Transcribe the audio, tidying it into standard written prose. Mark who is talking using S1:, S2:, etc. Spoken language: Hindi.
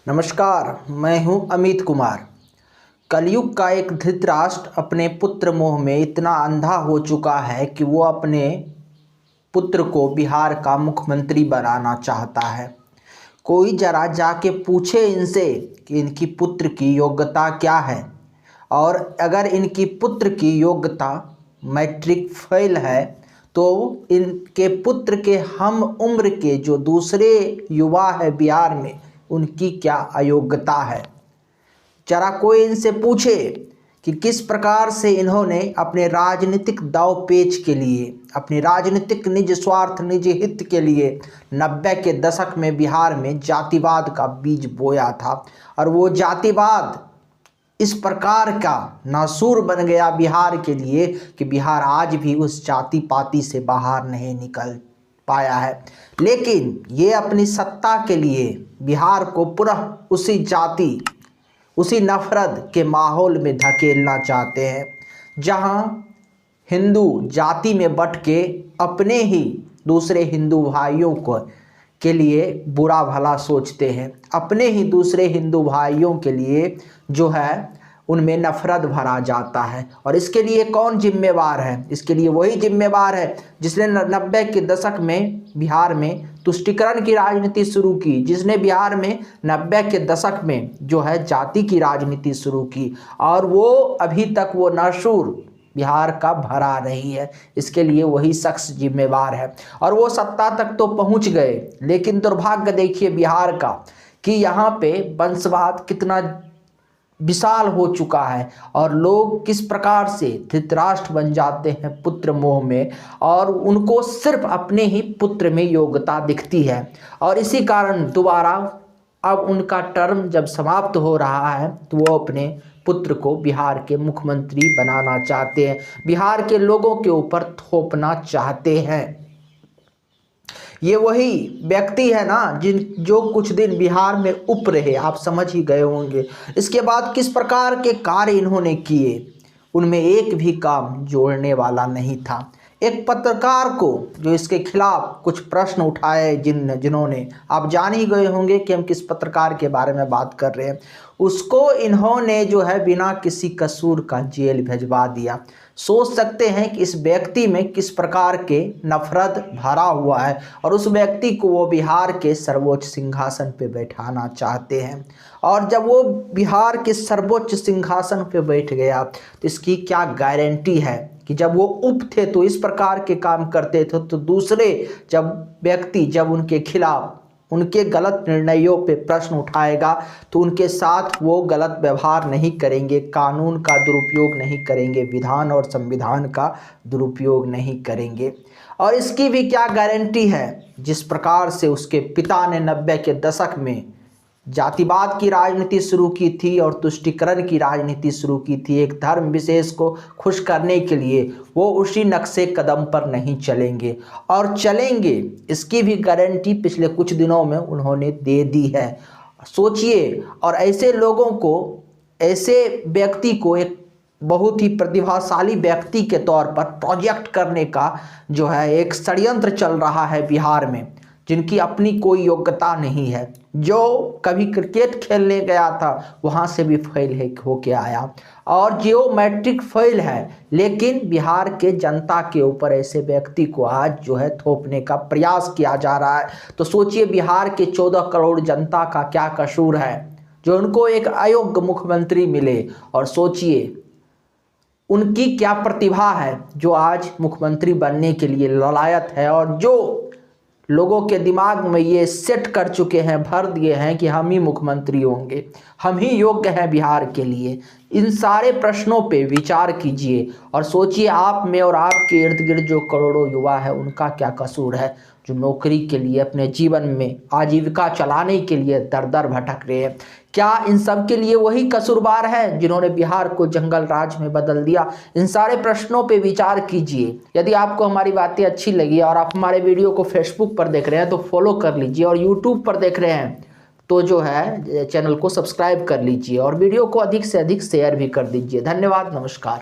S1: नमस्कार, मैं हूं अमित कुमार। कलयुग का एक धृतराष्ट्र अपने पुत्र मोह में इतना अंधा हो चुका है कि वो अपने पुत्र को बिहार का मुख्यमंत्री बनाना चाहता है। कोई जरा जाके पूछे इनसे कि इनकी पुत्र की योग्यता क्या है, और अगर इनकी पुत्र की योग्यता मैट्रिक फेल है तो इनके पुत्र के हम उम्र के जो दूसरे युवा है बिहार में, उनकी क्या अयोग्यता है। जरा कोई इनसे पूछे कि किस प्रकार से इन्होंने अपने राजनीतिक दाव पेच के लिए, अपने राजनीतिक निज स्वार्थ निज हित के लिए 90 के दशक में बिहार में जातिवाद का बीज बोया था, और वो जातिवाद इस प्रकार का नासूर बन गया बिहार के लिए कि बिहार आज भी उस जाति पाति से बाहर नहीं निकल पाया है। लेकिन ये अपनी सत्ता के लिए बिहार को पुनः उसी जाति, उसी नफरत के माहौल में धकेलना चाहते हैं, जहां हिंदू जाति में बट के अपने ही दूसरे हिंदू भाइयों को के लिए बुरा भला सोचते हैं, अपने ही दूसरे हिंदू भाइयों के लिए जो है उनमें नफरत भरा जाता है। और इसके लिए कौन जिम्मेवार है? इसके लिए वही जिम्मेवार है जिसने 90 के दशक में बिहार में तुष्टीकरण की राजनीति शुरू की, जिसने बिहार में 90 के दशक में जो है जाति की राजनीति शुरू की, और वो अभी तक वो नासूर बिहार का भरा रही है। इसके लिए वही शख्स जिम्मेवार है, और वो सत्ता तक तो पहुंच गए, लेकिन दुर्भाग्य देखिए बिहार का कि यहाँ पे वंशवाद कितना विशाल हो चुका है, और लोग किस प्रकार से धृतराष्ट्र बन जाते हैं पुत्र मोह में, और उनको सिर्फ अपने ही पुत्र में योग्यता दिखती है। और इसी कारण दोबारा अब उनका टर्म जब समाप्त हो रहा है तो वो अपने पुत्र को बिहार के मुख्यमंत्री बनाना चाहते हैं, बिहार के लोगों के ऊपर थोपना चाहते हैं। ये वही व्यक्ति है ना जो कुछ दिन बिहार में उप रहे, आप समझ ही गए होंगे। इसके बाद किस प्रकार के कार्य इन्होंने किए, उनमें एक भी काम जोड़ने वाला नहीं था। एक पत्रकार को जो इसके खिलाफ कुछ प्रश्न उठाए, जिन्होंने, आप जान ही गए होंगे कि हम किस पत्रकार के बारे में बात कर रहे हैं, उसको इन्होंने जो है बिना किसी कसूर का जेल भिजवा दिया। सोच सकते हैं कि इस व्यक्ति में किस प्रकार के नफरत भरा हुआ है, और उस व्यक्ति को वो बिहार के सर्वोच्च सिंहासन पे बैठाना चाहते हैं। और जब वो बिहार के सर्वोच्च सिंहासन पे बैठ गया तो इसकी क्या गारंटी है कि जब वो उप थे तो इस प्रकार के काम करते थे, तो दूसरे जब उनके खिलाफ उनके गलत निर्णयों पे प्रश्न उठाएगा तो उनके साथ वो गलत व्यवहार नहीं करेंगे, कानून का दुरुपयोग नहीं करेंगे, विधान और संविधान का दुरुपयोग नहीं करेंगे। और इसकी भी क्या गारंटी है, जिस प्रकार से उसके पिता ने 90 के दशक में जातिवाद की राजनीति शुरू की थी और तुष्टीकरण की राजनीति शुरू की थी, एक धर्म विशेष को खुश करने के लिए, वो उसी नक्शे कदम पर नहीं चलेंगे, और चलेंगे इसकी भी गारंटी पिछले कुछ दिनों में उन्होंने दे दी है। सोचिए, और ऐसे लोगों को, ऐसे व्यक्ति को एक बहुत ही प्रतिभाशाली व्यक्ति के तौर पर प्रोजेक्ट करने का जो है एक षड्यंत्र चल रहा है बिहार में, जिनकी अपनी कोई योग्यता नहीं है, जो कभी क्रिकेट खेलने गया था वहाँ से भी फेल होके आया, और जो मैट्रिक फेल है, लेकिन बिहार के जनता के ऊपर ऐसे व्यक्ति को आज जो है थोपने का प्रयास किया जा रहा है। तो सोचिए बिहार के 14 करोड़ जनता का क्या कसूर है जो उनको एक अयोग्य मुख्यमंत्री मिले, और सोचिए उनकी क्या प्रतिभा है जो आज मुख्यमंत्री बनने के लिए ललायत है, और जो लोगों के दिमाग में ये सेट कर चुके हैं, भर दिए हैं कि हम ही मुख्यमंत्री होंगे, हम ही योग्य हैं बिहार के लिए। इन सारे प्रश्नों पे विचार कीजिए और सोचिए आप में और आपके इर्द गिर्द जो करोड़ों युवा है उनका क्या कसूर है, जो नौकरी के लिए, अपने जीवन में आजीविका चलाने के लिए दर दर भटक रहे हैं। क्या इन सब के लिए वही कसूरवार है जिन्होंने बिहार को जंगल राज में बदल दिया? इन सारे प्रश्नों पे विचार कीजिए। यदि आपको हमारी बातें अच्छी लगी और आप हमारे वीडियो को फेसबुक पर देख रहे हैं तो फॉलो कर लीजिए, और यूट्यूब पर देख रहे हैं तो जो है चैनल को सब्सक्राइब कर लीजिए, और वीडियो को अधिक से अधिक शेयर भी कर दीजिए। धन्यवाद, नमस्कार।